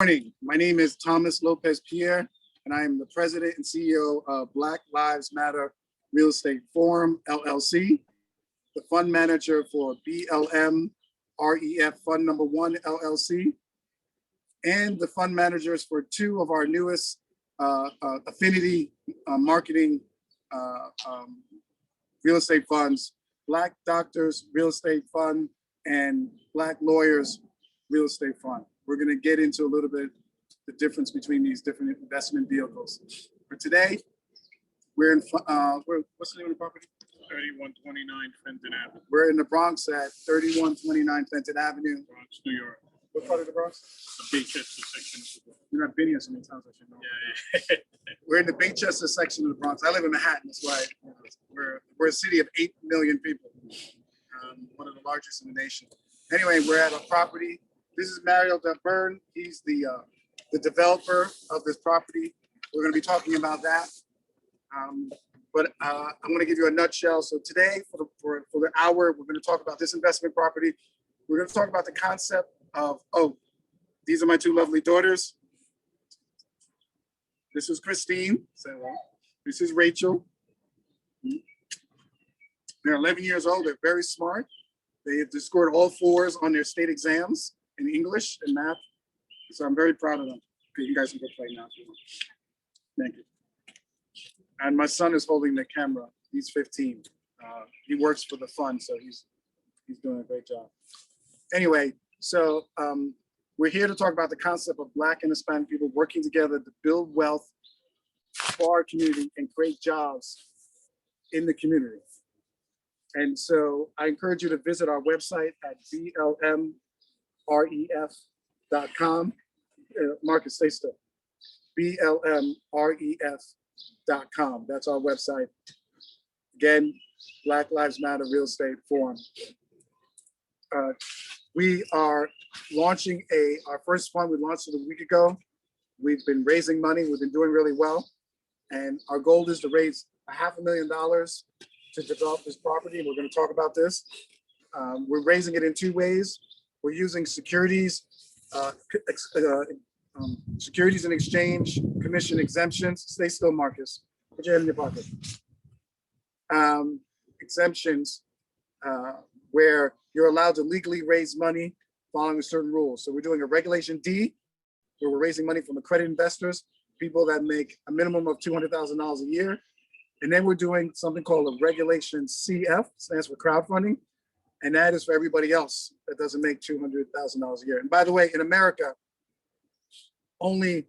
Morning. My name is Thomas Lopez-Pierre, and I am the president and CEO of Black Lives Matter Real Estate Forum, LLC, the fund manager for BLM REF Fund Number 1, LLC, and the fund managers for two of our newest affinity marketing real estate funds, Black Doctors Real Estate Fund and Black Lawyers Real Estate Fund. We're going to get into a little bit the difference between these different investment vehicles. For today, we're in, what's the name of the property? 3129 Fenton Avenue. We're in the Bronx at 3129 Fenton Avenue. Bronx, New York. What part of the Bronx? The Baychester section. You've not been here so many times, I should know. Yeah. We're in the Baychester section of the Bronx. I live in Manhattan, that's why we're a city of 8 million people, one of the largest in the nation. Anyway, we're at a property. This is Mario Byrne. He's the developer of this property. We're going to be talking about that. But I'm going to give you a nutshell. So today, for the hour, we're going to talk about this investment property. We're going to talk about the concept of, these are my two lovely daughters. This is Christine. This is Rachel. They're 11 years old. They're very smart. They scored all 4s on their state exams in English and math. So I'm very proud of them. Okay, you guys can go play now. Thank you. And my son is holding the camera. He's 15. He works for the fund, so he's doing a great job. Anyway, so we're here to talk about the concept of Black and Hispanic people working together to build wealth for our community and create jobs in the community. And so I encourage you to visit our website at blmref.com. Marcus, stay still. blmref.com. That's our website. Again, Black Lives Matter Real Estate Forum. We are launching our first fund. We launched it a week ago. We've been raising money. We've been doing really well. And our goal is to raise $500,000 to develop this property. And we're going to talk about this. We're raising it in 2 ways. We're using securities and exchange commission exemptions. Stay still, Marcus. Put your head in your pocket. Exemptions where you're allowed to legally raise money following certain rules. So we're doing a Regulation D, where we're raising money from accredited investors, people that make a minimum of $200,000 a year. And then we're doing something called a Regulation CF, stands for crowdfunding. And that is for everybody else that doesn't make $200,000 a year. And by the way, in America, only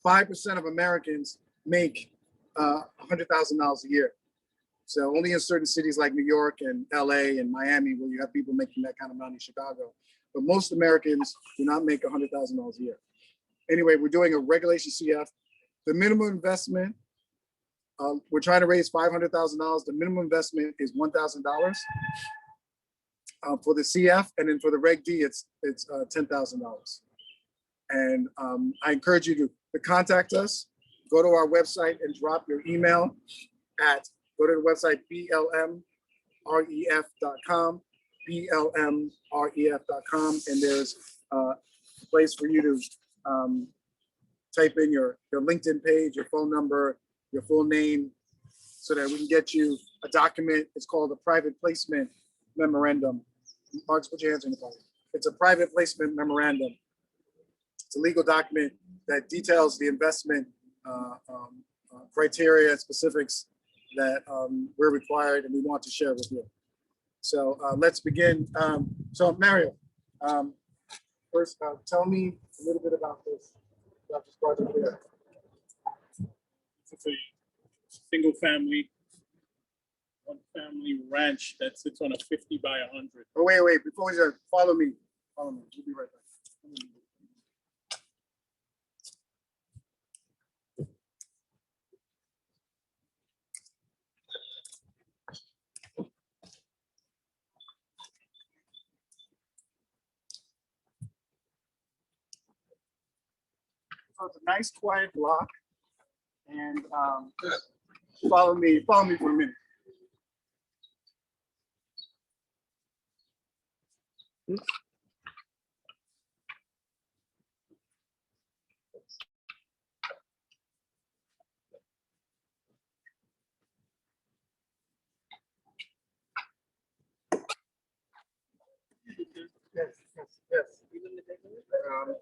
5% of Americans make $100,000 a year. So only in certain cities like New York and LA and Miami, where you have people making that kind of money, Chicago. But most Americans do not make $100,000 a year. Anyway, we're doing a Regulation CF. The minimum investment, we're trying to raise $500,000. The minimum investment is $1,000 for the CF, and then for the Reg D, it's $10,000. And I encourage you to contact us. Go to our website and drop your email go to the website blmref.com, blmref.com, and there's a place for you to type in your LinkedIn page, your phone number, your full name, so that we can get you a document. It's called a private placement memorandum. Marks, put your hands in the pocket. It's a private placement memorandum. It's a legal document that details the investment criteria and specifics that we're required and we want to share with you. So let's begin. So Mario, first tell me a little bit about this project here. It's a single family, 1-family ranch that sits on a 50 by 100. Oh, wait, before we start, follow me. We'll be right back. So it's a nice, quiet block, and just follow me for a minute.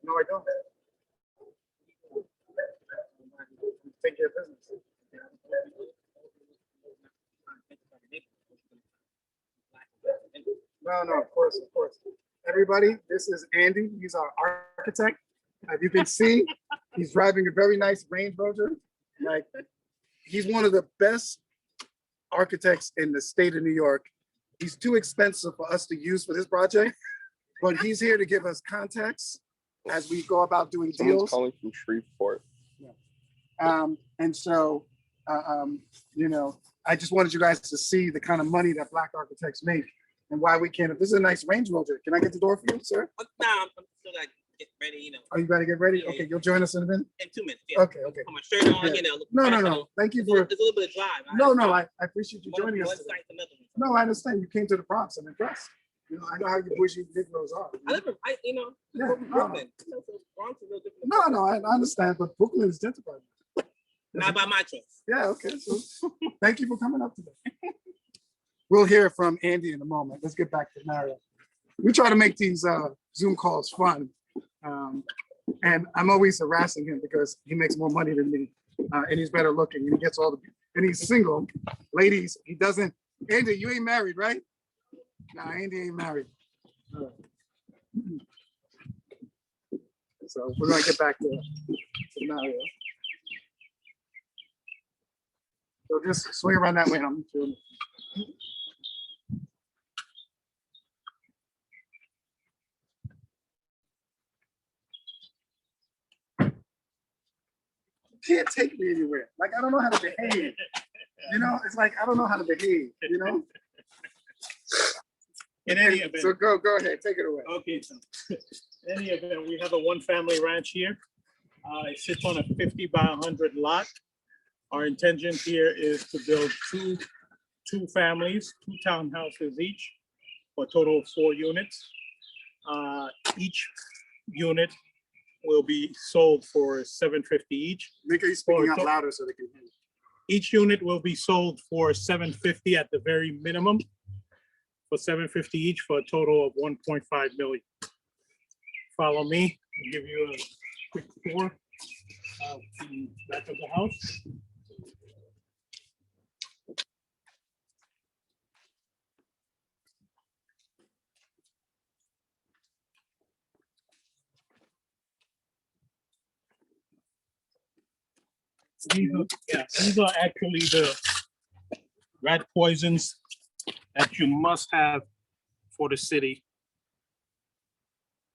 No, I don't. Take care of business. No, of course. Everybody, this is Andy. He's our architect. As you can see, he's driving a very nice Range Rover. Like, he's one of the best architects in the state of New York. He's too expensive for us to use for this project, but he's here to give us context as we go about doing Someone's deals. calling from Shreveport. And so, you know, I just wanted you guys to see the kind of money that Black architects make and why we can't. If this is a nice Range Rover, can I get the door for you, sir? Nah, I'm still gotta get ready, you know. Are you ready to get ready? Yeah, Okay, you'll join us in a minute? In 2 minutes. Yeah. Okay. Put my shirt on, Yeah. you know. No. Thank you for, It's a little bit of drive. no, I appreciate you joining us One today. site to another one. No, I understand. You came to the Bronx. I'm impressed. You know, I know how you bougie Negroes are. I live in, you know, Yeah, from Brooklyn. You know, so Bronx is a little different. No, I understand, but Brooklyn is gentrified. Not by my choice. Yeah, okay. So thank you for coming up today. We'll hear from Andy in a moment. Let's get back to Mario. We try to make these Zoom calls fun. And I'm always harassing him because he makes more money than me. And he's better looking and he gets all the, and he's single. Ladies, he doesn't. Andy, you ain't married, right? Nah, Andy ain't married. So we're gonna get back to Mario. So just swing around that way. I'm doing. You can't take me anywhere. Like, I don't know how to behave. You know, it's like I don't know how to behave. You know. In any event. So go ahead, take it away. Okay, so in any event, we have a one-family ranch here. It sits on a 50 by 100 lot. Our intention here is to build two families, 2 townhouses each, for a total of 4 units. Each unit will be sold for $750 each. Make sure you're speaking out louder so they can hear you. Each unit will be sold for $750 at the very minimum, for $750 each, for a total of $1.5 million. Follow me, I'll give you a quick tour of the back of the house. These are actually the rat poisons that you must have for the city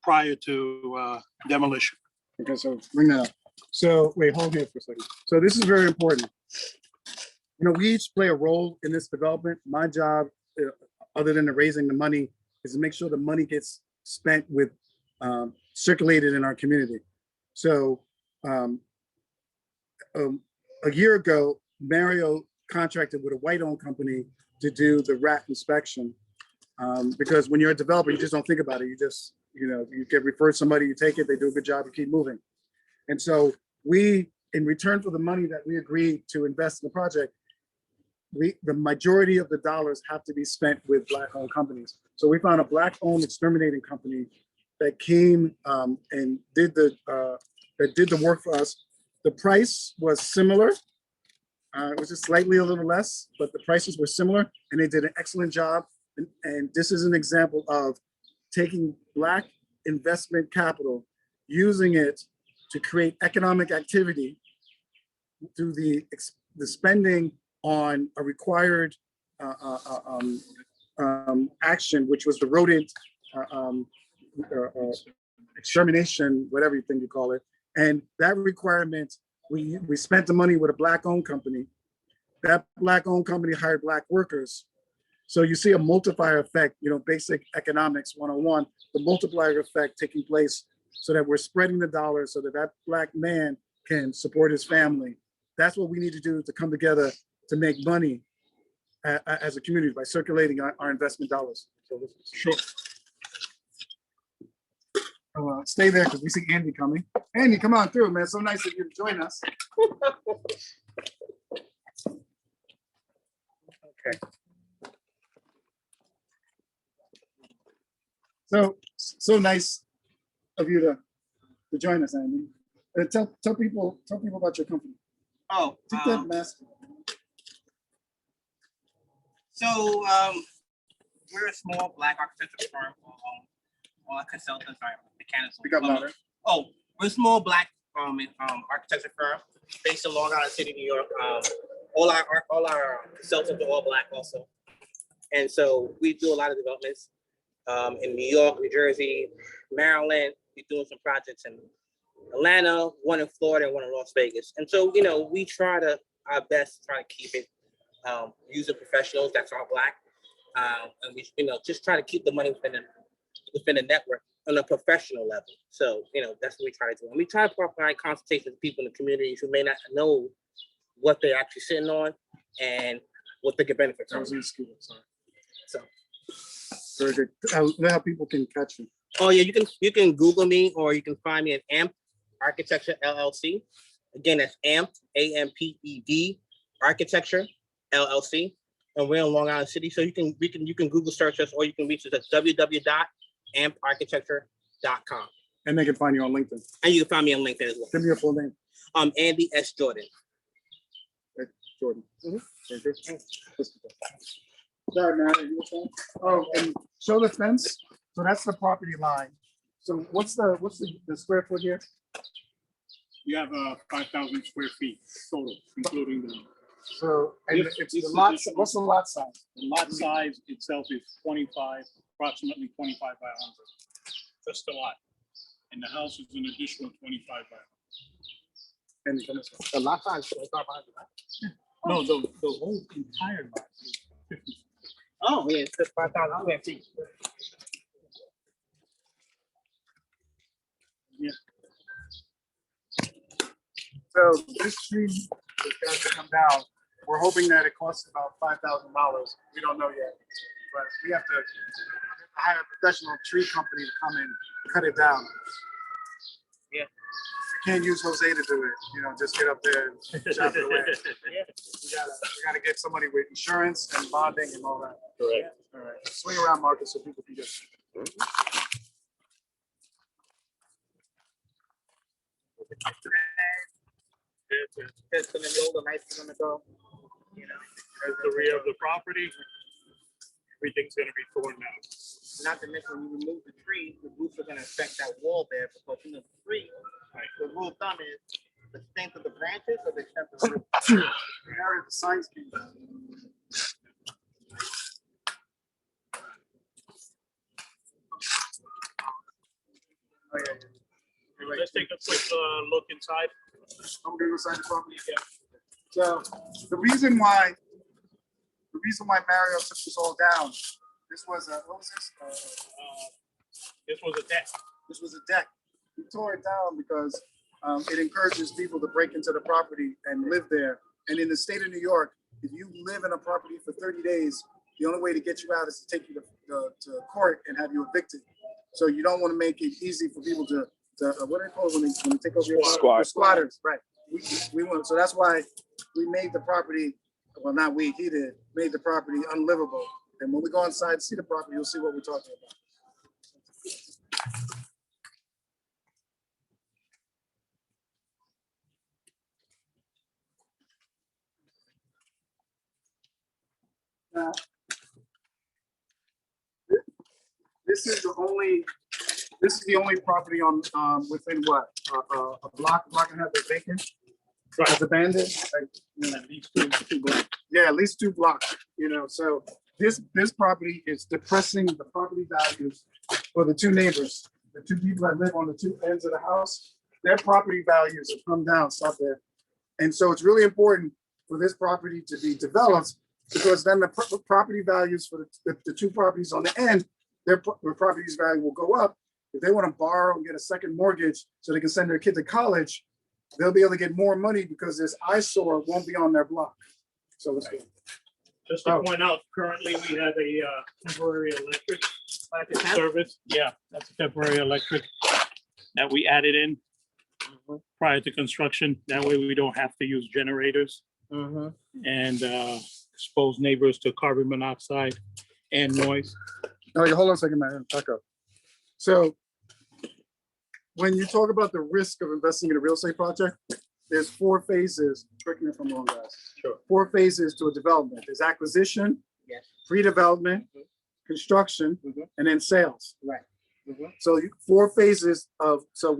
prior to demolition. Okay, so bring that up. So wait, hold here for a second. So this is very important. You know, we each play a role in this development. My job, other than the raising the money, is to make sure the money gets spent with circulated in our community. So a year ago, Mario contracted with a white-owned company to do the rat inspection. Because when you're a developer, you just don't think about it. You just, you know, you get referred somebody, you take it, they do a good job, you keep moving. And so we, in return for the money that we agreed to invest in the project, the majority of the dollars have to be spent with Black-owned companies. So we found a Black-owned exterminating company that came and did the work for us. The price was similar. It was just slightly a little less, but the prices were similar, and they did an excellent job. And this is an example of taking Black investment capital, using it to create economic activity through the spending on a required action, which was the rodent extermination, whatever you think you call it. And that requirement, we spent the money with a Black-owned company. That Black-owned company hired Black workers. So you see a multiplier effect, you know, basic economics 101, the multiplier effect taking place so that we're spreading the dollars so that that Black man can support his family. That's what we need to do to come together to make money as a community by circulating our investment dollars. So Sure. Stay there because we see Andy coming. Andy, come on through, man. So nice of you to join us. Okay. So nice of you to joining us, Andy. Tell people about your company. Oh, Take that mask. so we're a small Black architectural firm, or consultants, sorry, mechanical. Speak up louder. Oh, we're a small Black architecture firm based in Long Island City, New York. All our consultants are all Black also, and so we do a lot of developments in New York, New Jersey, Maryland. We're doing some projects in Atlanta, one in Florida, and one in Las Vegas. And so, we try our best to try to keep it using professionals that's all Black, and we just try to keep the money within the network on a professional level. So, that's what we try to do. And we try to provide consultations to people in the community who may not know what they're actually sitting on and what they can benefit I from. was in school, sorry. So, Very good. Know how people can catch you. oh yeah, you can Google me, or you can find me at AMP Architecture LLC. Again, that's AMP AMPED Architecture LLC, and we're in Long Island City. So you can Google search us, or you can reach us at www.amparchitecture.com. And they can find you on LinkedIn. And you can find me on LinkedIn as well. Give me your full name. Andy S. Jordan. Jordan. Mhm. Very good. Sorry, man. You were saying? Oh, and show the fence. So that's the property line. So what's the square foot here? You have 5,000 square feet total, including the So and This- it's this the lot. additional- What's the lot size? lot size itself is approximately 25 by 100. Just the lot. And the house is an additional 25 by 100. And The lot size is 25 by 100. No, the whole entire lot is 50. Oh, yeah, it's just 5,000 square feet. so this tree is going to come down. We're hoping that it costs about $5,000. We don't know yet, but we have to hire a professional tree company to come and cut it down. Yeah. We can't use Jose to do it. Just get up there and chop it away. Yeah. We gotta get somebody with insurance and bonding and all that. Correct. All right. Swing around, Marcus, so people can get. It's gonna go, the lights are gonna go. As the rear of the property, everything's gonna be torn down. Not to mention, when you remove the tree, the roots are gonna affect that wall there, because the tree, the rule of thumb is the strength of the branches or the extent of the root. The area the signs came down. Oh, yeah. Let's take a quick look inside. I'm gonna go inside the property again. So the reason why Mario took this all down, this was what was this? This was a deck. This was a deck. We tore it down because it encourages people to break into the property and live there. And in the state of New York, if you live in a property for 30 days, the only way to get you out is to take you to court and have you evicted. So you don't want to make it easy for people to what do they call it when they take over your property? Squatters, right? We want, so that's why we made the property. Well, not we. He did made the property unlivable. And when we go inside and see the property, you'll see what we're talking about. Now, this is the only property on within what a block and a half is vacant. It's abandoned. At least two blocks. Yeah, at least 2 blocks. So this property is depressing the property values for the 2 neighbors, the 2 people that live on the 2 ends of the house. Their property values have come down, stop there. And so it's really important for this property to be developed, because then the property values for the 2 properties on the end, their property's value will go up. If they want to borrow and get a second mortgage so they can send their kid to college, they'll be able to get more money because this eyesore won't be on their block. So let's go. Just to point out, currently we have a temporary electric service. Yeah, that's a temporary electric that we added in prior to construction. That way we don't have to use generators and expose neighbors to carbon monoxide and noise. Oh, hold on a second, man. Back up. So when you talk about the risk of investing in a real estate project, there's 4 phases, correct me if I'm wrong, guys. Sure. 4 phases to a development. There's acquisition, Yes. pre-development, construction, Mhm. and then sales. Right. Mhm. So 4 phases of, so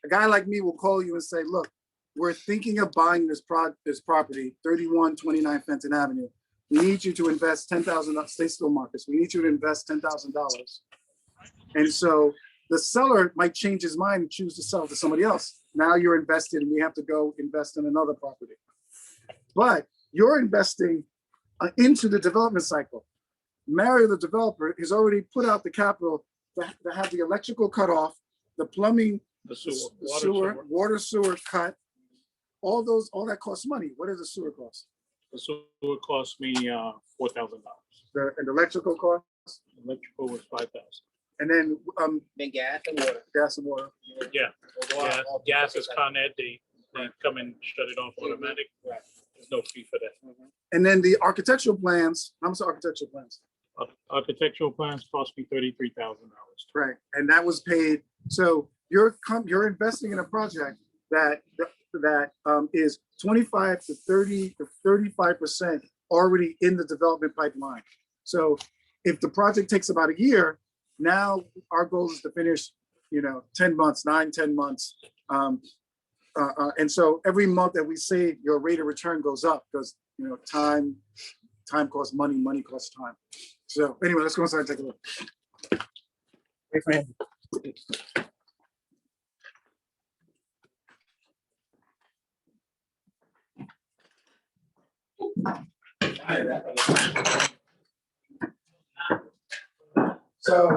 a guy like me will call you and say, look, we're thinking of buying this property, 3129 Fenton Avenue. We need you to invest $10,000, stay still, Marcus. We need you to invest $10,000. And so the seller might change his mind and choose to sell to somebody else. Now you're invested and we have to go invest in another property. But you're investing into the development cycle. Mario, the developer, has already put out the capital to have the electrical cut off, the plumbing, The the sewer, water sewer cut. All that costs money. What does the sewer cost? The sewer cost me $4,000. And the electrical cost, Electrical was 5,000. and then Then gas and water. gas and water. Yeah, gas is Con Ed. They come and shut it off automatic. Right. There's no fee for that. And then the architectural plans. How much are architectural plans? Architectural plans cost me $33,000. Right, and that was paid. So you're investing in a project that is 25 to 30 to 35% already in the development pipeline. So if the project takes about a year, now our goal is to finish, 10 months, 9-10 months. And so every month that we save, your rate of return goes up because time costs money, money costs time. So anyway, let's go inside and take a look. Wait for him. So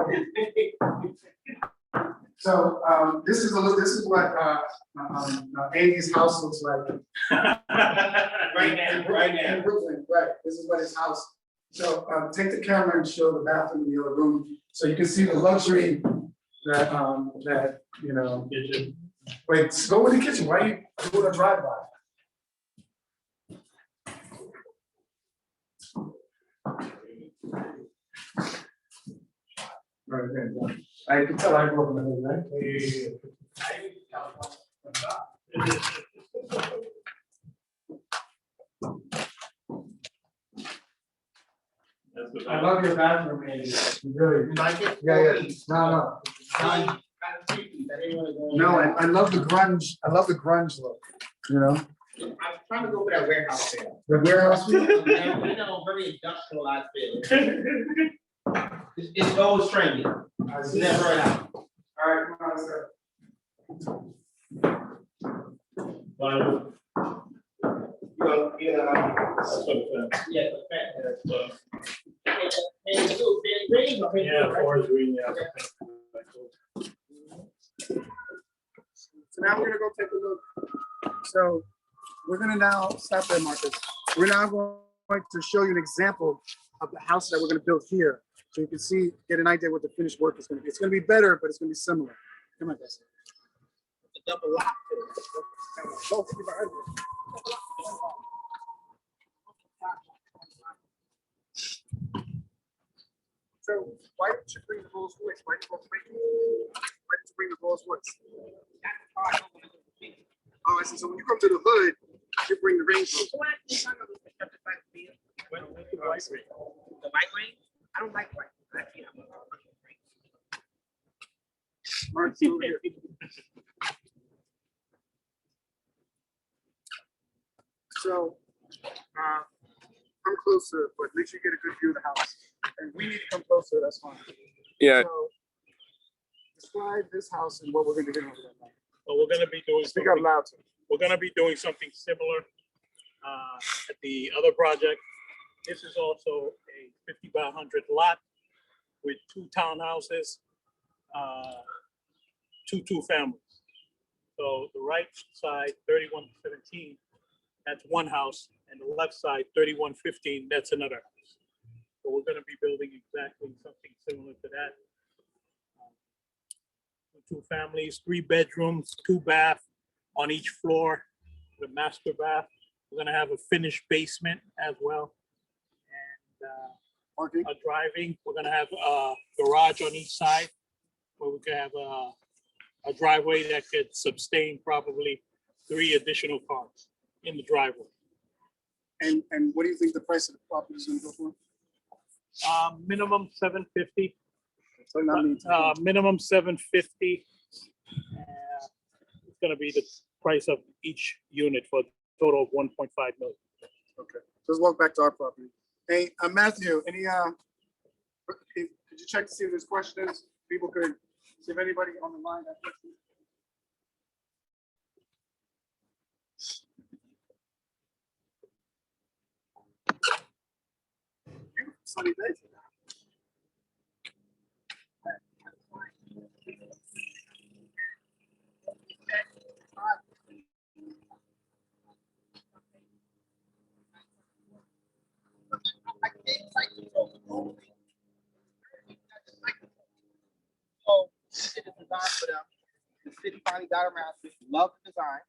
this is what Andy's house looks like. Right now. In Brooklyn, right. This is what his house. So take the camera and show the bathroom in the other room, so you can see the luxury that Wait, go in the kitchen. Why are you doing a drive-by? Right there. I can tell I grew up in the hood, right? I love your bathroom, Andy. Really. You like it? Yeah. No. No, I love the grunge. I love the grunge look. I'm trying to go for that warehouse feel. The warehouse feel. Very industrialized feel. It's gold stringy. It's never run out. All right, come on, let's go. Forest Green, yeah. So now we're gonna go take a look. So we're gonna now stop there, Marcus. We're now going to show you an example of the house that we're gonna build here. So you can see, get an idea what the finished work is gonna be. It's gonna be better, but it's gonna be similar. Come on, guys. Double lock. So why did you bring the Rolls Royce? Why did you bring the Rolls Royce? Oh, I see. So when you come to the hood, you bring the Range Rover. The white range? I don't like white. Mark's over here. So come closer, but make sure you get a good view of the house. And we need to come closer, that's fine. Yeah. So describe this house and what we're gonna do over there. Well, we're gonna be doing Speak up something. loud. We're gonna be doing something similar at the other project. This is also a 50 by 100 lot with 2 townhouses, 2 families. So the right side, 3117, that's one house, and the left side, 3115, that's another house. So we're gonna be building exactly something similar to that. 2 families, 3 bedrooms, 2 bath on each floor, the master bath. We're gonna have a finished basement as well. And driving, we're gonna have a garage on each side where we can have a driveway that could sustain probably 3 additional cars in the driveway. And what do you think the price of the property is gonna go for? Minimum 750. So not me. Minimum 750. It's gonna be the price of each unit for a total of 1.5 million. Okay, so let's walk back to our property. Hey, Matthew, any, could you check to see if there's questions? People could, see if anybody on the line has questions. Sunny day. So we did the design for them. The city finally got around to it, loved the design.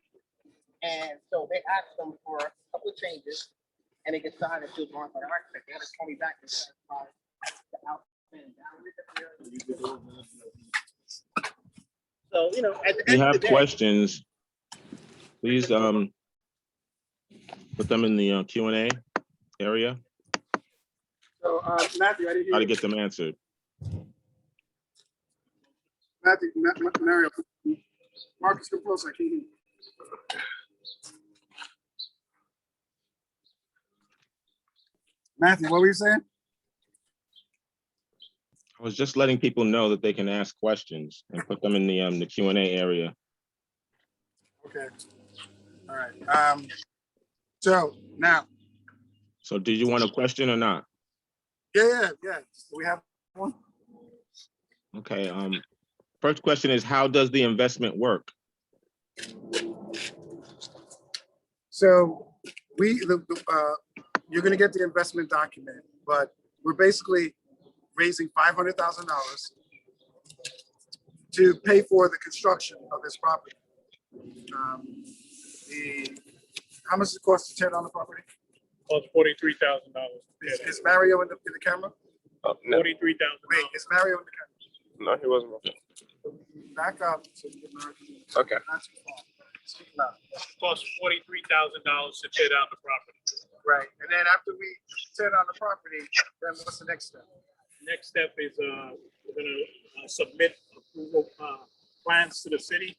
And so they asked them for a couple of changes and they decided to go on for the architect. They had to call me back and satisfy the out and down. So, you know, at the If you end of have the day, questions, please put them in the Q&A area. So, Matthew, I didn't Try hear to you. get them answered. Matthew, Mario, Marcus, come close, I can't hear you. Matthew, what were you saying? I was just letting people know that they can ask questions and put them in the Q&A area. Okay, all right. So now, So did you want a question or not? yeah. Do we have one? Okay. First question is, how does the investment work? So you're gonna get the investment document, but we're basically raising $500,000 to pay for the construction of this property. How much does it cost to tear down the property? Cost $43,000. Is Mario in the camera? No, $43,000. Wait, is Mario in the camera? no, he wasn't. Back up. So you get Mario. Okay. Not too far. Speak loud. Cost $43,000 to tear down the property. Right, and then after we tear down the property, then what's the next step? Next step is we're gonna submit approval plans to the city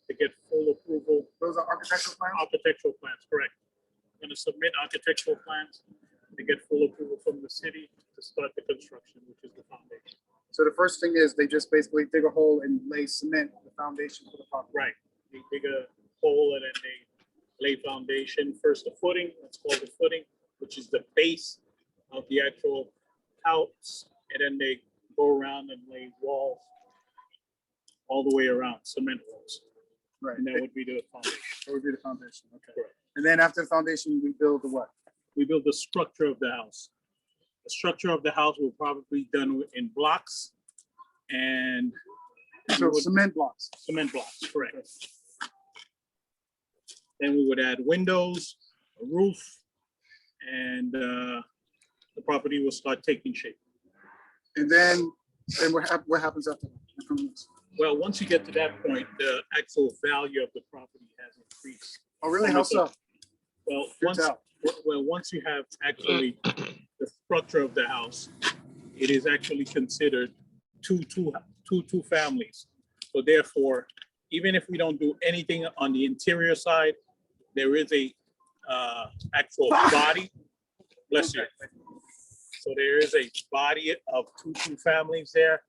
to get full approval. Those are architectural plans? Architectural plans, correct. We're gonna submit architectural plans to get full approval from the city to start the construction, which is the foundation. So the first thing is they just basically dig a hole and lay cement, the foundation for the property. Right. They dig a hole and then they lay foundation, first the footing, that's called the footing, which is the base of the actual house. And then they go around and lay walls all the way around, cement walls. Right, And that would be the foundation. that would be the foundation, okay. Correct. And then after the foundation, we build the what? We build the structure of the house. The structure of the house will probably be done in blocks and So cement blocks. cement blocks, correct. Then we would add windows, a roof, and the property will start taking shape. And then what happens after that? Well, once you get to that point, the actual value of the property has increased. Oh, really? How so? Well, Good tell. once you have actually the structure of the house, it is actually considered two families. So therefore, even if we don't do anything on the interior side, there is a actual body. Bless you. So there is a body of two families there,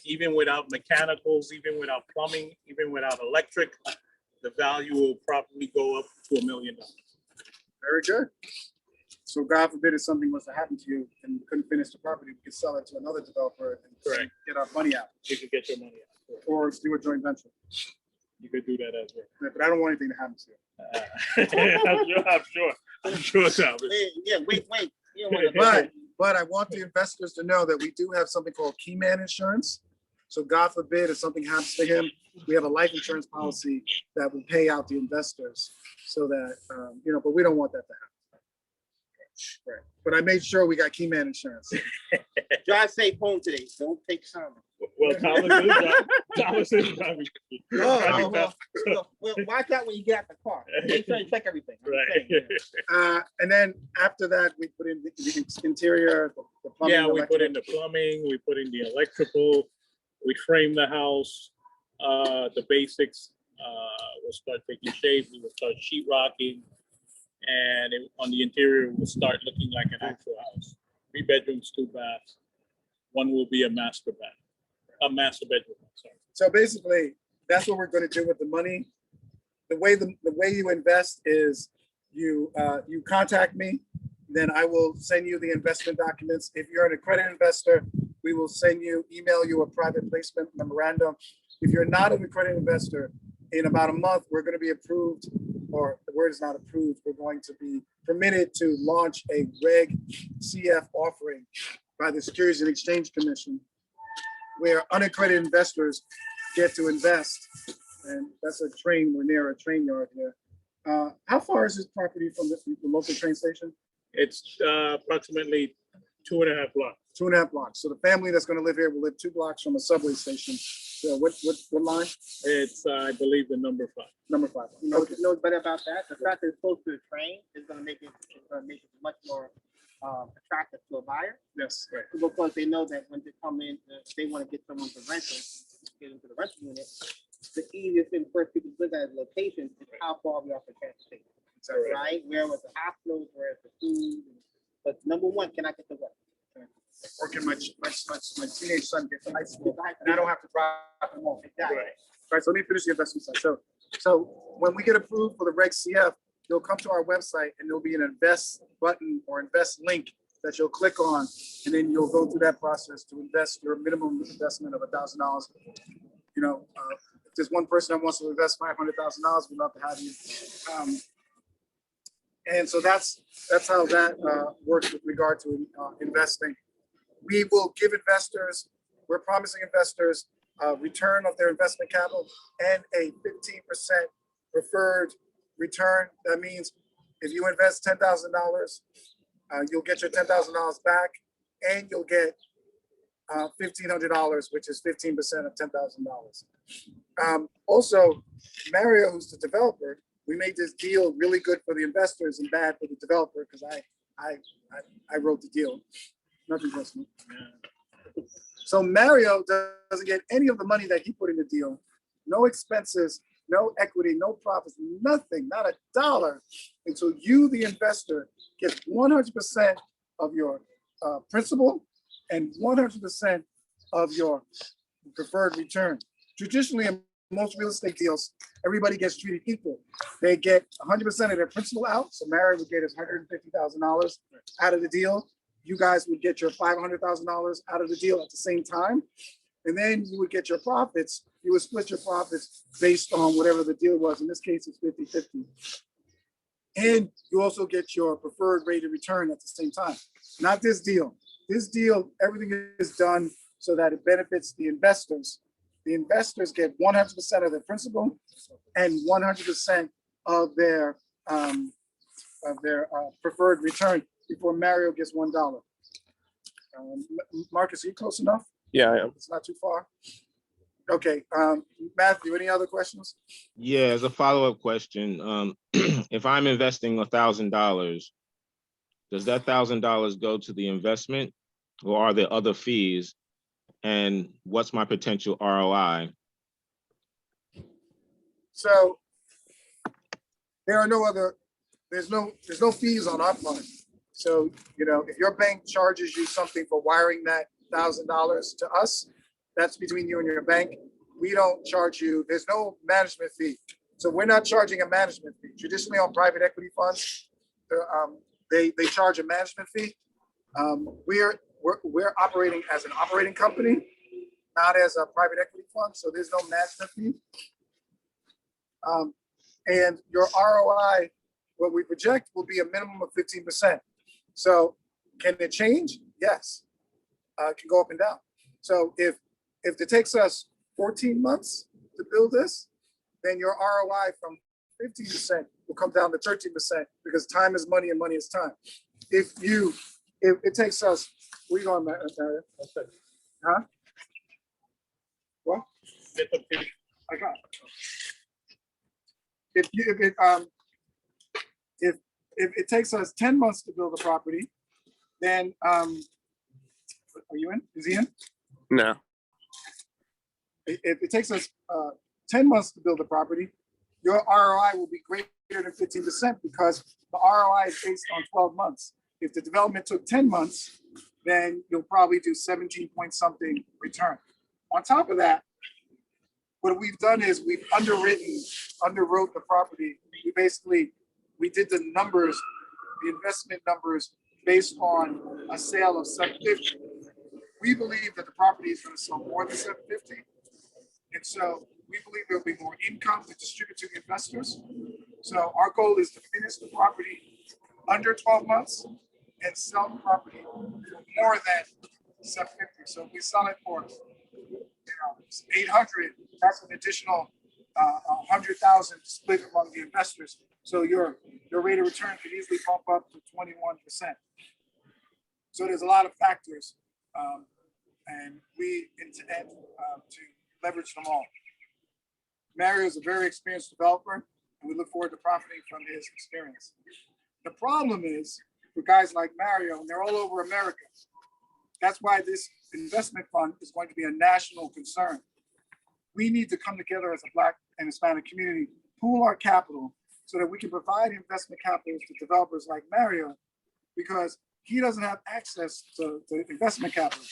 even without mechanicals, even without plumbing, even without electric, the value will probably go up to $1 million. Very good. So God forbid if something was to happen to you and you couldn't finish the property, we could sell it to another developer and Correct. get our money out, You could get your money out. or do a joint venture. You could do that as well. But I don't want anything to happen to you. I'm sure, Salvador. wait. You don't wanna- But I want the investors to know that we do have something called key man insurance. So God forbid if something happens to him, we have a life insurance policy that will pay out the investors so that, but we don't want that to happen. Right. But I made sure we got key man insurance. Drive safe home today. Don't take time. Well, Thomas is driving. Well, watch out when you get out the car. Make sure you check everything. I'm Right. saying. And then after that, we put in the interior, the plumbing. Yeah, we put electrical. in the plumbing, we put in the electrical, we frame the house, the basics. We'll start taking shape, we will start sheet rocking. And on the interior, will start looking like an actual house. 3 bedrooms, 2 baths. One will be a master bedroom, sorry. So basically, that's what we're going to do with the money. The way you invest is you contact me, then I will send you the investment documents. If you're an accredited investor, we will email you a private placement memorandum. If you're not an accredited investor, in about a month, we're going to be approved, or the word is not approved, we're going to be permitted to launch a Reg CF offering by the Securities and Exchange Commission, where unaccredited investors get to invest. And that's a train, we're near a train yard here. How far is this property from the local train station? It's approximately 2.5 blocks. 2.5 blocks. So the family that's going to live here will live 2 blocks from a subway station. So what line? It's, I believe, the number 5. Number 5. You know, Okay. you know what's better about that? The fact that it's close to the train is gonna make it much more attractive to a buyer. Yes, right. Because they know that when they come in, they want to get someone to rent it, get into the rental unit. The easiest thing for people to look at location is how far we are from transportation, Exactly. right? Where was the hospitals, where is the food? But number one, can I get the what? Or can my teenage son get to high school and I don't have to drop him off? Exactly. Right, so let me finish the investment side. So when we get approved for the Reg CF, you'll come to our website and there'll be an invest button or invest link that you'll click on, and then you'll go through that process to invest your minimum investment of $1,000. You know, if there's one person that wants to invest $500,000, we'd love to have you. And so that's how that works with regard to investing. We will give investors, we're promising investors a return of their investment capital and a 15% preferred return. That means if you invest $10,000, you'll get your $10,000 back, and you'll get $1,500, which is 15% of $10,000. Also, Mario, who's the developer, we made this deal really good for the investors and bad for the developer because I wrote the deal. Nothing personal. So Mario doesn't get any of the money that he put in the deal. No expenses, no equity, no profits, nothing, not a dollar, until you, the investor, get 100% of your principal and 100% of your preferred return. Traditionally, in most real estate deals, everybody gets treated equal. They get 100% of their principal out. So Mario would get his $150,000 out of the deal. You guys would get your $500,000 out of the deal at the same time. And then you would get your profits. You would split your profits based on whatever the deal was. In this case, it's 50-50. And you also get your preferred rate of return at the same time. Not this deal. This deal, everything is done so that it benefits the investors. The investors get 100% of their principal and 100% of their preferred return before Mario gets $1. Marcus, are you close enough? Yeah, I am. It's not too far. Okay, Matthew, any other questions? Yeah, as a follow-up question, if I'm investing $1,000, does that $1,000 go to the investment, or are there other fees? And what's my potential ROI? So there's no fees on our part. So, you know, if your bank charges you something for wiring that $1,000 to us, that's between you and your bank. We don't charge you. There's no management fee. So we're not charging a management fee. Traditionally on private equity funds, they charge a management fee. We're operating as an operating company, not as a private equity fund. So there's no management fee. And your ROI, what we project, will be a minimum of 15%. So can it change? Yes, it can go up and down. So if it takes us 14 months to build this, then your ROI from 15% will come down to 13% because time is money and money is time. if it takes us, we going, Mario? Huh? What? I got it. If it takes us 10 months to build a property, then are you in? Is he in? No. If it takes us 10 months to build a property, your ROI will be greater than 15% because the ROI is based on 12 months. If the development took 10 months, then you'll probably do 17 point something return. On top of that, what we've done is we've underwrote the property. We did the numbers, the investment numbers based on a sale of 750. We believe that the property is going to sell more than 750. And so we believe there'll be more income to distribute to the investors. So our goal is to finish the property under 12 months and sell the property for more than 750. So if we sell it for 800, that's an additional 100,000 split among the investors. So your rate of return could easily bump up to 21%. So there's a lot of factors, and we intend to leverage them all. Mario is a very experienced developer, and we look forward to profiting from his experience. The problem is for guys like Mario, and they're all over America. That's why this investment fund is going to be a national concern. We need to come together as a Black and Hispanic community, pool our capital so that we can provide investment capital to developers like Mario, because he doesn't have access to investment capital.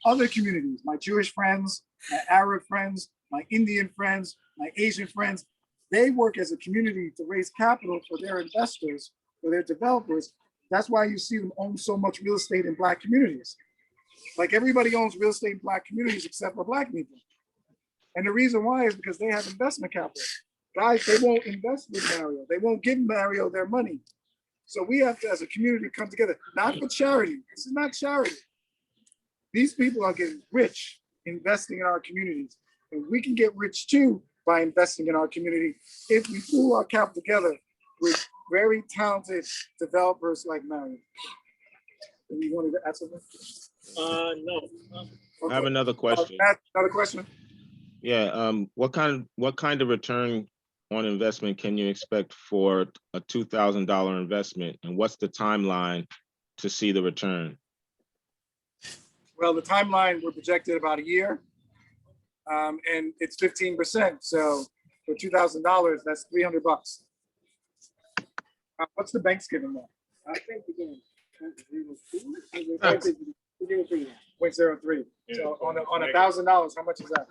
Other communities, my Jewish friends, my Arab friends, my Indian friends, my Asian friends, they work as a community to raise capital for their investors, for their developers. That's why you see them own so much real estate in Black communities. Like everybody owns real estate in Black communities except for Black people. And the reason why is because they have investment capital. Guys, they won't invest with Mario. They won't give Mario their money. So we have to, as a community, come together, not for charity. This is not charity. These people are getting rich investing in our communities. And we can get rich too by investing in our community if we pool our capital together with very talented developers like Mario. And you wanted to add something? No. I have another question. Another question? Yeah, what kind of return on investment can you expect for a $2,000 investment, and what's the timeline to see the return? Well, the timeline, we're projected about a year, and it's 15%. So for $2,000, that's $300. What's the bank's giving that? I think we're getting 0.03. Yeah, So on it's $1,000, how much is that?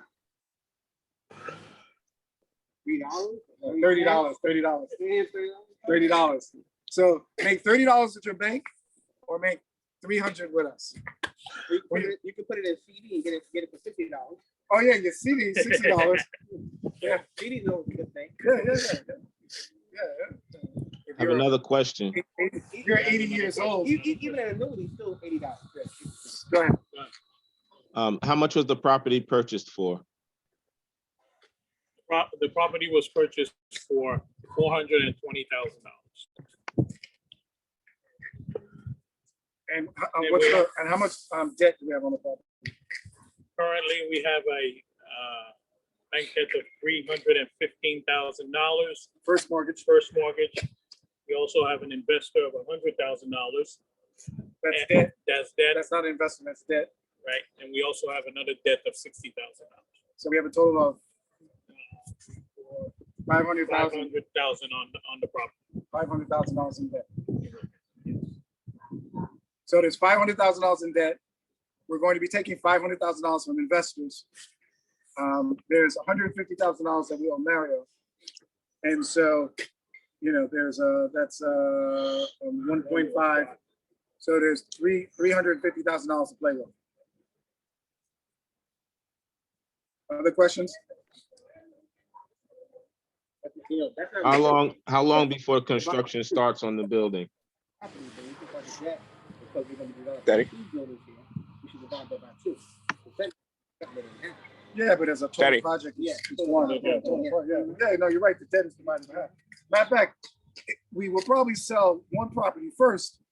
$30. $30. So make $30 at your bank, or make $300 with us. You can put it in CD and get it for $50. Oh yeah, your CD $60. Yeah. CD is a good thing. Yeah. I have another question. If you're 80 years old. Even an annuity, still $80. Go ahead. How much was the property purchased for? The property was purchased for $420,000. And how much debt do we have on the property? Currently, we have a bank debt of $315,000. First mortgage. We also have an investor of $100,000. That's debt. That's debt, That's not an investment. That's debt. right? And we also have another debt of $60,000. So we have a total of $500,000 $500,000 on the property. $500,000 in debt. So there's $500,000 in debt. We're going to be taking $500,000 from investors. There's $150,000 that we owe Mario, and so there's that's 1.5. So there's $350,000 to play with. Other questions? How long before construction starts on the building? Daddy? Yeah, but as a total Daddy. project, Yeah. it's one. Yeah, no, you're right. The debt is divided in half. Matter of fact, we will probably sell one property first,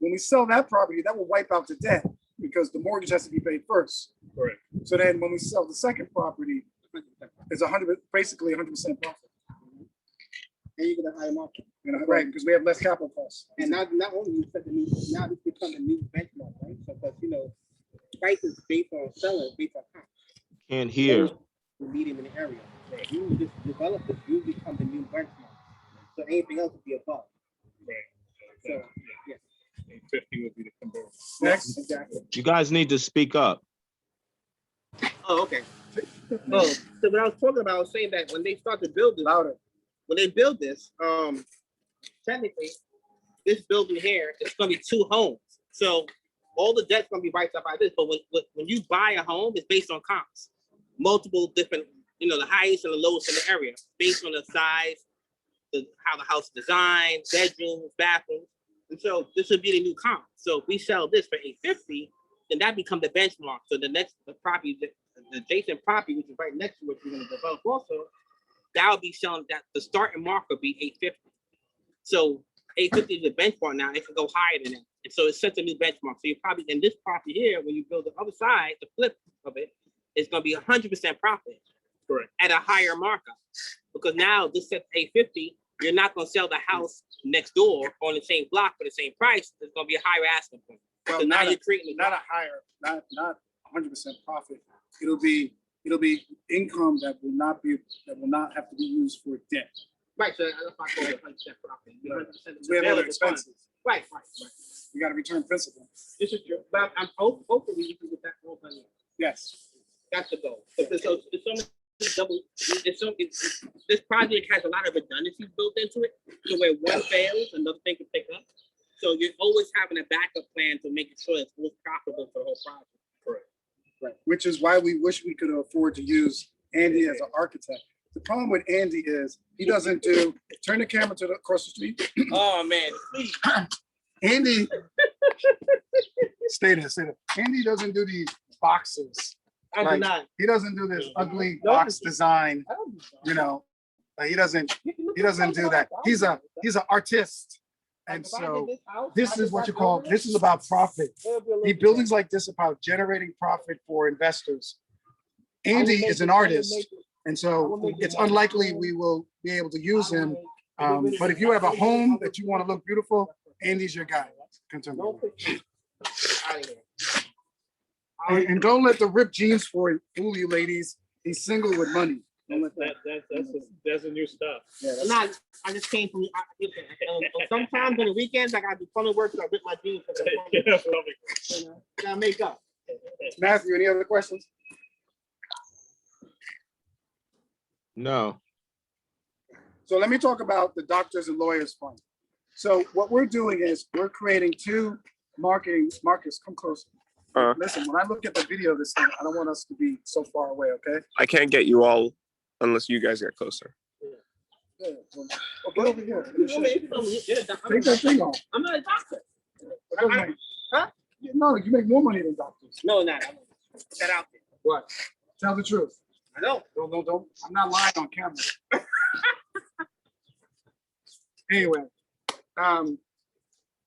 when we sell that property, that will wipe out the debt because the mortgage has to be paid first. Correct. So then when we sell the second property, it's basically 100% profit. And you're gonna hire market. You know, right? Because we have less capital costs. And not only you set the new, now this becomes a new benchmark, right? So, but you know, prices based on selling, based on comp. Can't hear. The medium in the area. You just develop this, you become the new benchmark. So anything else would be above. Right. So, yeah. 850 would be the conversion. Next. Exactly. You guys need to speak up. Oh, okay. Oh, so what I was talking about, I was saying that when they start to build this, Louder. when they build this, technically, this building here is gonna be 2 homes. So all the debt's gonna be wiped up by this, but when you buy a home, it's based on comps. Multiple different, you know, the highest and the lowest in the area, based on the size, how the house is designed, bedrooms, bathrooms. And so this would be the new comp. So if we sell this for 850, then that becomes the benchmark. So the property, the adjacent property, which is right next to what you're gonna develop also, that would be selling that the starting mark would be 850. So 850 is the benchmark now. It can go higher than that. And so it sets a new benchmark. So you're probably in this property here, when you build the other side, the flip of it, it's gonna be 100% profit. Correct. At a higher markup. Because now this sets 850, you're not gonna sell the house next door on the same block for the same price. It's gonna be a higher asking point. Well, So now not you're a, creating not a higher, not 100% profit. It'll be income that will not have to be used for debt. right. So that's why I call it 100% profit. 100% We have other available expenses. funds. Right. We got to return principal. This is true. But I'm hopefully you can get that all done. Yes. That's the goal. So it's so many double. This project has a lot of redundancies built into it. So where one fails, another thing can pick up. So you're always having a backup plan to make sure it's most profitable for the whole project. Correct. Right. Which is why we wish we could afford to use Andy as an architect. The problem with Andy is he doesn't do, turn the camera to the across the street. Oh man, please. Andy, stay there. Andy doesn't do these boxes. I do Like, not. He doesn't do this ugly No. box design, I don't do that. you know. He doesn't do that. He's an artist. And so this is what you call, this is about profit. The buildings like this about generating profit for investors. Andy is an artist, and so it's unlikely we will be able to use him. But if you have a home that you want to look beautiful, Andy's your guy. Continue. And don't let the ripped jeans fool you, ladies. He's single with money. Don't let that. That's a new stuff. Yeah, I'm that's- not. I just came from. Sometimes on the weekends I gotta do plumbing work. So I rip my jeans. Gotta make up. Matthew, any other questions? No. So let me talk about the Doctors and Lawyers Fund. So what we're doing is we're creating 2 Marcus, come close. Listen, when I look at the video of this thing, I don't want us to be so far away, okay? I can't get you all unless you guys get closer. Yeah, well, get over here. Take I'm that thing off. not a doctor. Huh? No, you make more money than doctors. No, not. That out there. What? Tell the truth. I know. Don't. I'm not lying on camera. Anyway,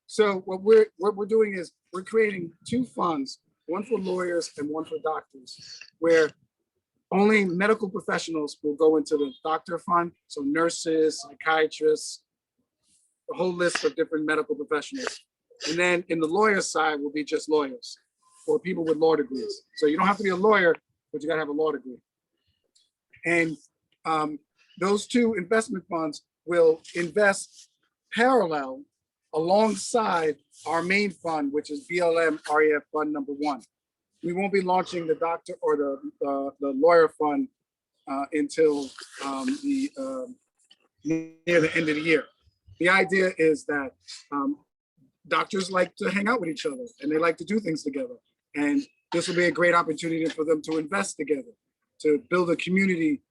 so what we're doing is we're creating 2 funds, one for lawyers and one for doctors, where only medical professionals will go into the doctor fund. So nurses, psychiatrists, a whole list of different medical professionals. And then in the lawyer side will be just lawyers or people with law degrees. So you don't have to be a lawyer, but you gotta have a law degree. And those 2 investment funds will invest parallel alongside our main fund, which is BLM REF Fund number 1. We won't be launching the doctor or the lawyer fund until near the end of the year. The idea is that doctors like to hang out with each other and they like to do things together. And this will be a great opportunity for them to invest together, to build a community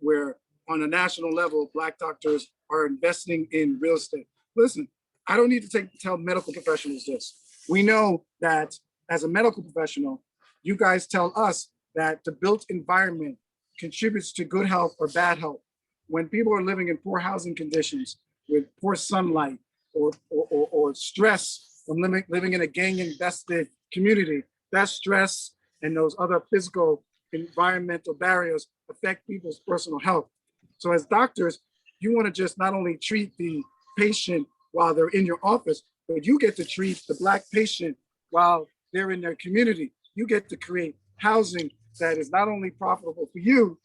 where on a national level, Black doctors are investing in real estate. Listen, I don't need to tell medical professionals this. We know that as a medical professional, you guys tell us that the built environment contributes to good health or bad health. When people are living in poor housing conditions with poor sunlight or stress from living in a gang-invested community. That stress and those other physical environmental barriers affect people's personal health. So as doctors, you want to just not only treat the patient while they're in your office, but you get to treat the Black patient while they're in their community. You get to create housing that is not only profitable for you,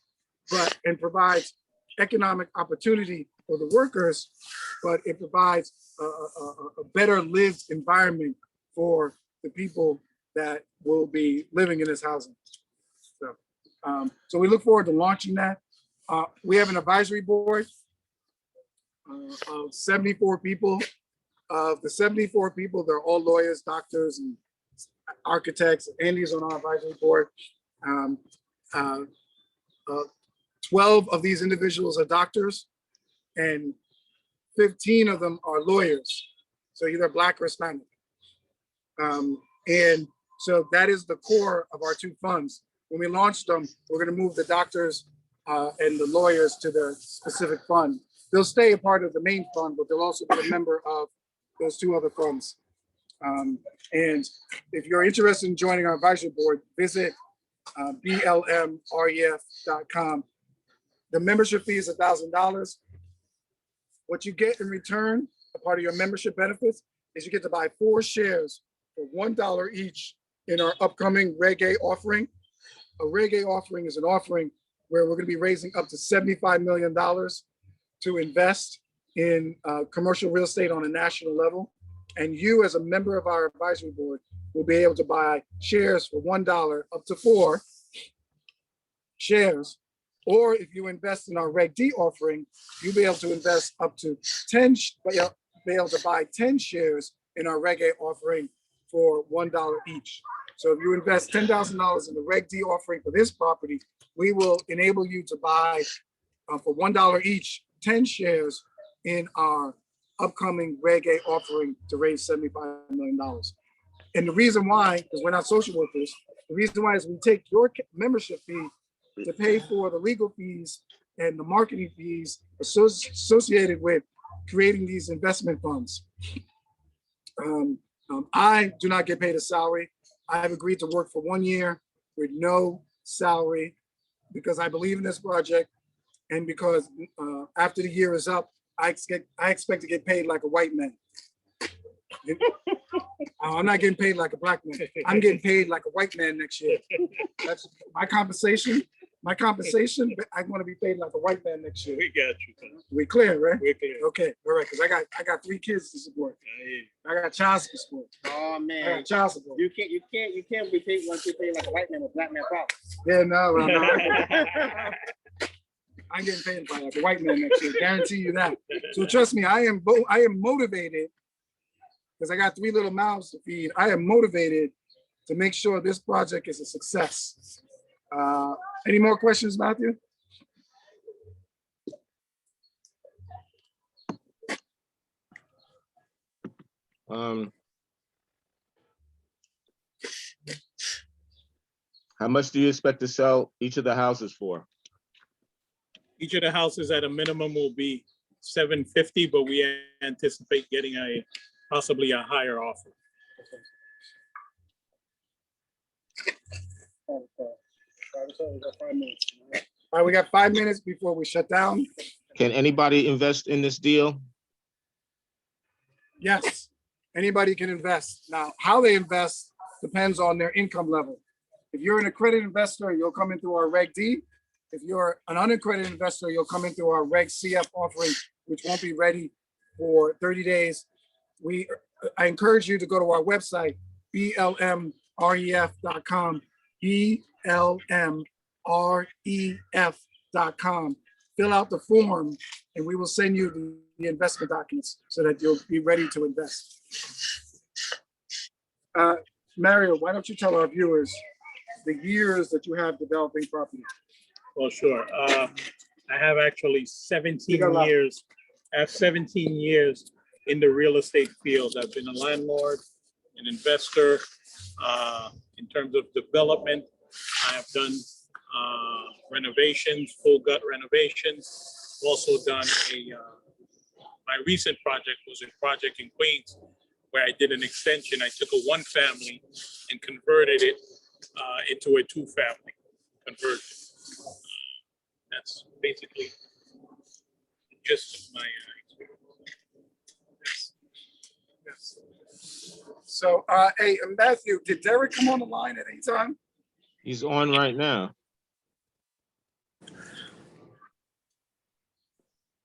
but and provides economic opportunity for the workers, but it provides a better lived environment for the people that will be living in this housing. So we look forward to launching that. We have an advisory board of 74 people. Of the 74 people, they're all lawyers, doctors, and architects. Andy's on our advisory board. 12 of these individuals are doctors, and 15 of them are lawyers, so either Black or Hispanic. And so that is the core of our two funds. When we launch them, we're going to move the doctors and the lawyers to their specific fund. They'll stay a part of the main fund, but they'll also be a member of those two other funds. And if you're interested in joining our advisory board, visit blmref.com. The membership fee is $1,000. What you get in return, a part of your membership benefits, is you get to buy 4 shares for $1 each in our upcoming Reg A offering. A Reg A offering is an offering where we're going to be raising up to $75 million to invest in commercial real estate on a national level. And you, as a member of our advisory board, will be able to buy shares for $1 up to 4 shares. Or if you invest in our Reg D offering, you'll be able to invest up to 10, be able to buy 10 shares in our Reg A offering for $1 each. So if you invest $10,000 in the Reg D offering for this property, we will enable you to buy for $1 each, 10 shares in our upcoming Reg A offering to raise $75 million. And the reason why, because we're not social workers, the reason why is we take your membership fee to pay for the legal fees and the marketing fees associated with creating these investment funds. I do not get paid a salary. I have agreed to work for 1 year with no salary because I believe in this project, and because after the year is up, I expect to get paid like a white man. I'm not getting paid like a Black man. I'm getting paid like a white man next year. That's my compensation. My compensation, I want to be paid like a white man next year. We got you. We clear, right? We're clear. Okay, all right, because I got 3 kids to support. I got child support. Oh I man, got child support. you can't be paid once you pay like a white man with Black man problems. Yeah, no. I'm getting paid by like a white man next year. Guarantee you that. So trust me, I am motivated because I got 3 little mouths to feed. I am motivated to make sure this project is a success. Any more questions, Matthew? How much do you expect to sell each of the houses for? Each of the houses at a minimum will be $750, but we anticipate getting possibly a higher offer. All right, we got 5 minutes before we shut down. Can anybody invest in this deal? Yes, anybody can invest. Now, how they invest depends on their income level. If you're an accredited investor, you'll come into our Reg D. If you're an unaccredited investor, you'll come into our Reg CF offering, which won't be ready for 30 days. I encourage you to go to our website, blmref.com, blmref.com. Fill out the form, and we will send you the investment documents so that you'll be ready to invest. Mario, why don't you tell our viewers the years that you have developing property? Well, sure. I have actually 17 years. I have 17 years in the real estate field. I've been a landlord, an investor. In terms of development, I have done renovations, full gut renovations. Also done my recent project was a project in Queens where I did an extension. I took a one family and converted it into a two family conversion. That's basically just my experience. Yes. So, hey, Matthew, did Derek come on the line at any time? He's on right now.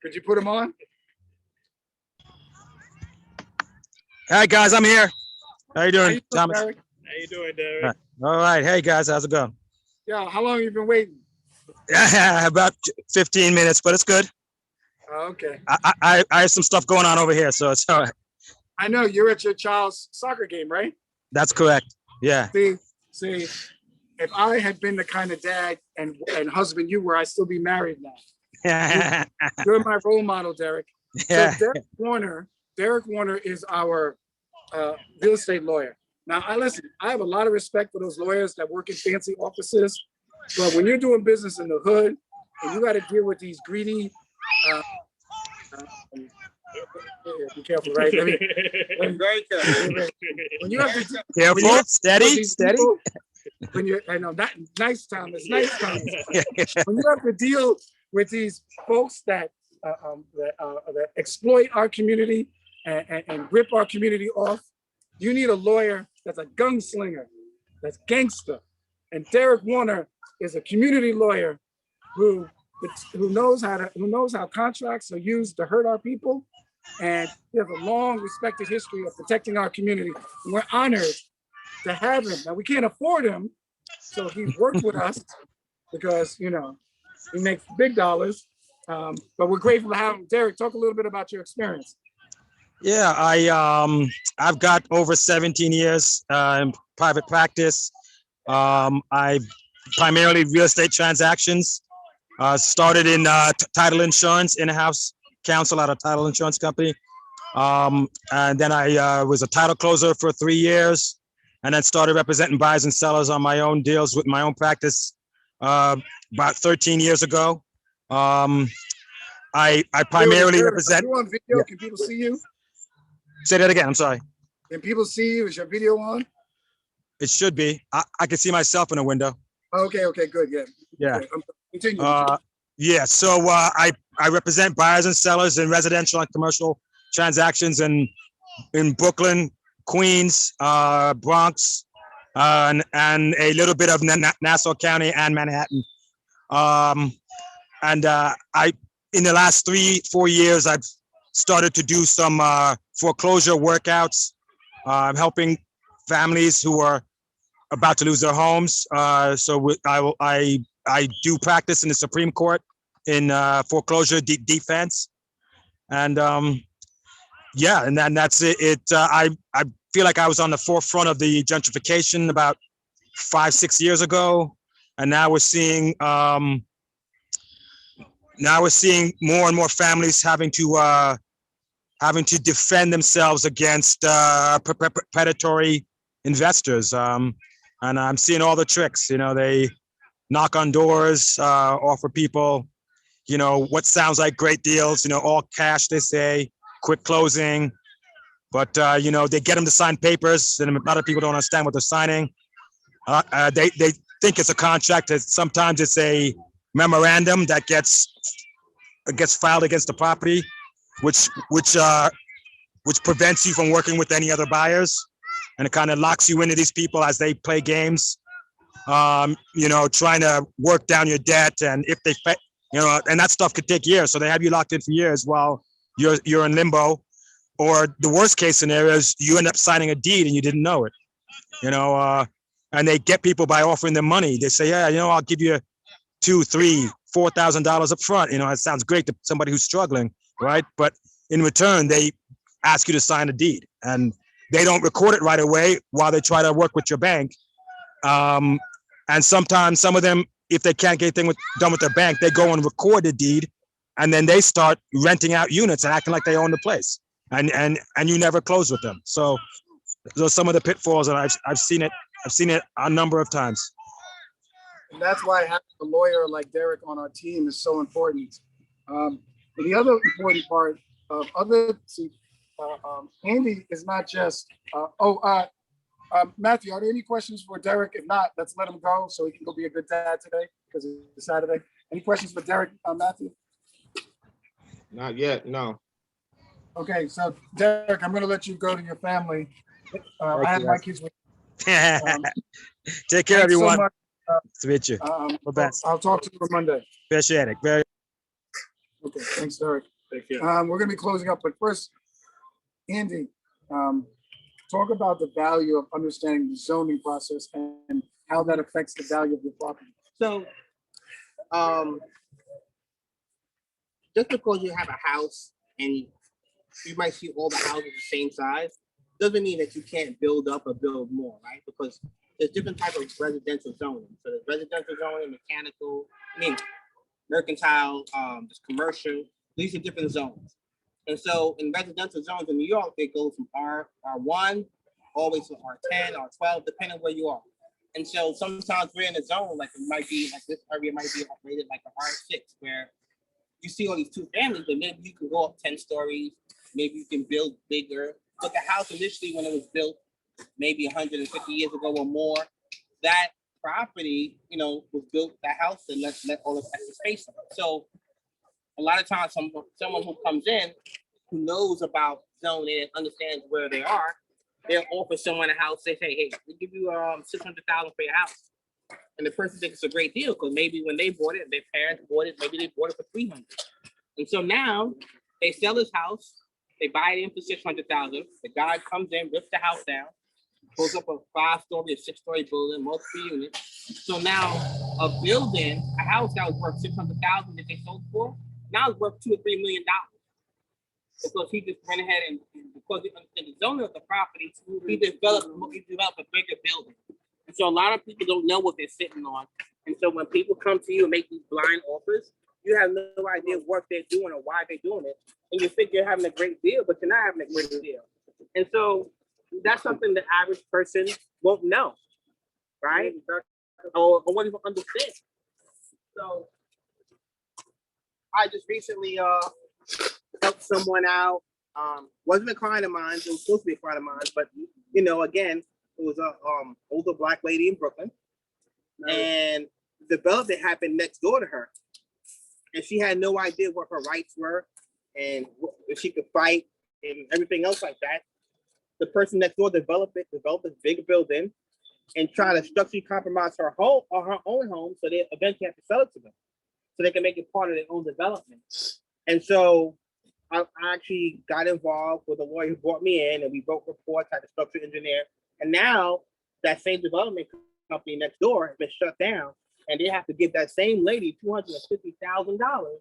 Could you put him on? Hey guys, I'm here. How you How doing, you doing, Thomas? Derek? How you doing, Derek? All right. Hey guys, how's it going? Yeah, how long you been waiting? About 15 minutes, but it's good. Oh, okay. I have some stuff going on over here, so it's all right. I know you're at your child's soccer game, right? That's correct. Yeah. See, if I had been the kind of dad and husband you were, I'd still be married now. Yeah. You're my role model, Derek. So Derek Warner is our real estate lawyer. Now, I have a lot of respect for those lawyers that work in fancy offices, but when you're doing business in the hood and you got to deal with these greedy, be careful, right? Very careful. When you have to Careful, with steady, these steady. people, when you, I know, not nice, Thomas, nice, Thomas. When you have to deal with these folks that exploit our community and rip our community off, you need a lawyer that's a gunslinger, that's gangster. And Derek Warner is a community lawyer who knows how contracts are used to hurt our people, and he has a long respected history of protecting our community. And we're honored to have him. Now we can't afford him, so he's worked with us because he makes big dollars. But we're grateful to have him. Derek, talk a little bit about your experience. Yeah, I've got over 17 years in private practice. I primarily real estate transactions. Started in title insurance, in-house counsel at a title insurance company. And then I was a title closer for 3 years, and then started representing buyers and sellers on my own deals with my own practice about 13 years ago. I primarily represent. Are you on video? Yeah. Can people see you? Say that again. I'm sorry. Can people see you? Is your video on? It should be. I can see myself in a window. Okay, good, yeah. Yeah. Okay, continue. Yeah. So I represent buyers and sellers in residential and commercial transactions in Brooklyn, Queens, Bronx, and a little bit of Nassau County and Manhattan. And in the last 3-4 years, I've started to do some foreclosure workouts, helping families who are about to lose their homes. So I do practice in the Supreme Court in foreclosure defense, and yeah, and then that's it. I feel like I was on the forefront of the gentrification about 5-6 years ago, and now we're seeing more and more families having to defend themselves against predatory investors. And I'm seeing all the tricks. They knock on doors, offer people, what sounds like great deals. All cash, they say, quick closing, but they get them to sign papers, and a lot of people don't understand what they're signing. They think it's a contract. Sometimes it's a memorandum that gets filed against the property, which prevents you from working with any other buyers, and it kind of locks you into these people as they play games, trying to work down your debt. And if they, and that stuff could take years, so they have you locked in for years while you're in limbo. Or the worst case scenario is you end up signing a deed and you didn't know it, and they get people by offering them money. They say, yeah, I'll give you $2,000, $3,000, $4,000 up front. It sounds great to somebody who's struggling, right? But in return, they ask you to sign a deed, and they don't record it right away while they try to work with your bank. And sometimes some of them, if they can't get anything done with their bank, they go and record the deed, and then they start renting out units and acting like they own the place, and you never close with them. So those are some of the pitfalls, and I've seen it a number of times. And that's why having a lawyer like Derek on our team is so important. And the other important part of Andy is not just, Matthew, are there any questions for Derek? If not, let's let him go so he can go be a good dad today because it's Saturday. Any questions for Derek, Matthew? Not yet, no. Okay, so Derek, I'm gonna let you go to your family. I have my kids with. Take care, Thanks so everyone. much. Nice to meet you. The best. I'll talk to you on Monday. Appreciate it. Very. Okay, thanks, Derek. Thank you. We're gonna be closing up, but first, Andy, talk about the value of understanding the zoning process and how that affects the value of your property. So, just because you have a house and you might see all the houses the same size, doesn't mean that you can't build up or build more, right? Because there's different types of residential zoning. So there's residential zoning, mechanical, mercantile, there's commercial. These are different zones. And so in residential zones in New York, they go from R1 all the way to R10, R12, depending where you are. And so sometimes we're in a zone, like it might be like this area might be rated like an R6, where you see all these two families, but maybe you can go up 10 stories, maybe you can build bigger. But the house initially, when it was built, maybe 150 years ago or more, that property, was built, that house, and let all the extra space on it. So a lot of times, someone who comes in, who knows about zoning and understands where they are, they'll offer someone a house. They say, "Hey, we give you $600,000 for your house," and the person thinks it's a great deal because maybe when they bought it, their parents bought it, maybe they bought it for $300,000. And so now they sell this house, they buy it in for $600,000. The guy comes in, rips the house down, pulls up a 5-story or 6-story building, multiple units. So now a building, a house that was worth $600,000 that they sold for, now it's worth $2 or $3 million. Because he just went ahead and because he understood the zoning of the property, he developed a bigger building. And so a lot of people don't know what they're sitting on. And so when people come to you and make these blind offers, you have no idea what they're doing or why they're doing it. And you think you're having a great deal, but you're not having a great deal. And so that's something the average person won't know, right? Or won't even understand. So I just recently helped someone out. Wasn't a client of mine. It was supposed to be a client of mine, but again, it was a older Black lady in Brooklyn, and the development happened next door to her, and she had no idea what her rights were and if she could fight and everything else like that. The person next door developed a big building, and tried to structurally compromise her home or her own home, so they eventually have to sell it to them, so they can make it part of their own development. And so I actually got involved with a lawyer who brought me in, and we wrote reports, had a structural engineer. And now that same development company next door has been shut down, and they have to give that same lady $250,000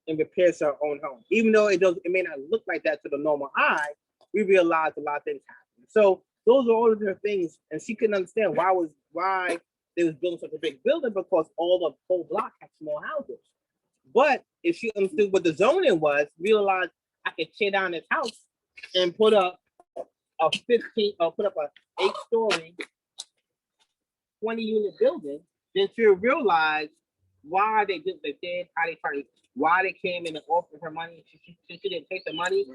in repairs to her own home. Even though it may not look like that to the normal eye, we realized a lot of things happened. So those are all of their things, and she couldn't understand why they was building such a big building, because all the whole block had small houses. But if she understood what the zoning was, realized I could tear down this house and put up a 8-story, 20-unit building, then she'll realize why they did what they did, how they tried, why they came in and offered her money. She didn't take the money.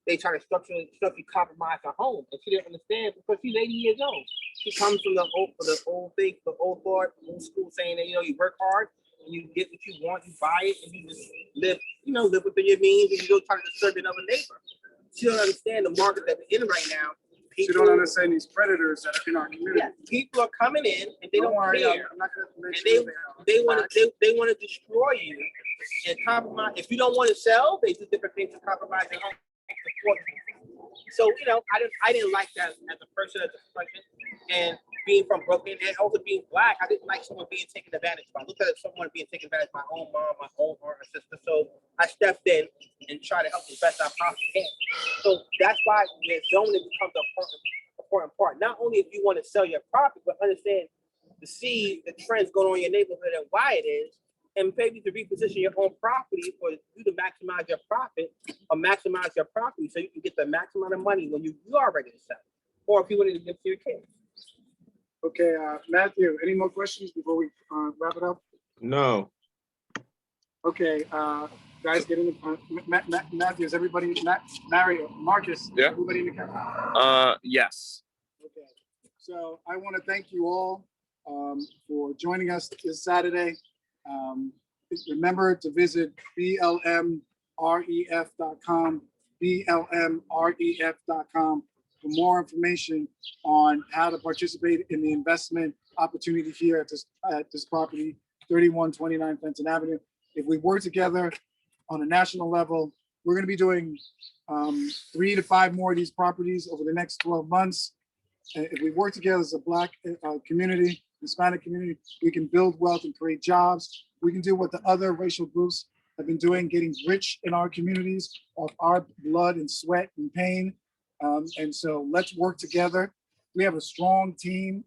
They tried to structurally compromise her home, and she didn't understand because she's 80 years old. She comes from the old school saying that you work hard. You get what you want, you buy it, and you just live within your means, and you don't try to disturb another neighbor. She don't understand the market that we're in right now. She don't understand these predators that are in our community. Yeah, people are coming in and they don't care. I'm not gonna And mention they want to destroy you and compromise. If you don't want to sell, they do different things to compromise your home. So I didn't like that as a person, as a person, and being from Brooklyn and also being Black, I didn't like someone being taken advantage of. I looked at someone being taken advantage of, my own mom, my own aunt or sister. So I stepped in and tried to help as best I possibly can. So that's why the zoning becomes an important part. Not only if you want to sell your property, but understand to see the trends going on in your neighborhood and why it is, and maybe to reposition your own property for you to maximize your profit or maximize your property so you can get the maximum amount of money when you are ready to sell, or if you want to give to your kids. Okay, Matthew, any more questions before we wrap it up? No. Okay, guys get in the, Matthew, is everybody, Mario, Marcus? Yeah. Everybody in the camera? Yes. Okay. So I want to thank you all for joining us this Saturday. Remember to visit blmref.com, blmref.com for more information on how to participate in the investment opportunity here at this property, 3129 Fenton Avenue. If we work together on a national level, we're going to be doing 3 to 5 more of these properties over the next 12 months. And if we work together as a Black community, Hispanic community, we can build wealth and create jobs. We can do what the other racial groups have been doing, getting rich in our communities off our blood and sweat and pain. And so let's work together. We have a strong team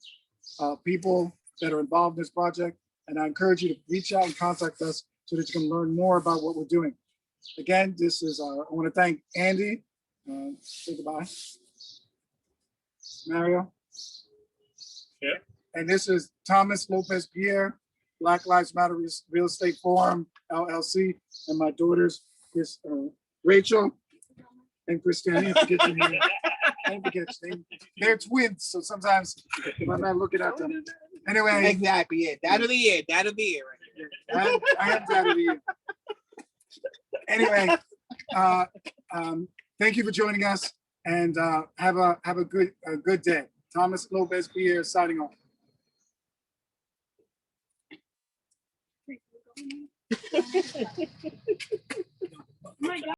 of people that are involved in this project. And I encourage you to reach out and contact us so that you can learn more about what we're doing. Again, this is, I want to thank Andy. Say goodbye. Mario. Yeah. And this is Thomas Lopez-Pierre, Black Lives Matter Real Estate Forum, LLC, and my daughters, Rachel and Christiane. I forget your name. I forget your name. They're twins, so sometimes I'm not looking at them. Anyway. Exactly, yeah, that'll be it right here. I have that of you. Anyway, thank you for joining us, and have a good day. Thomas Lopez-Pierre signing off.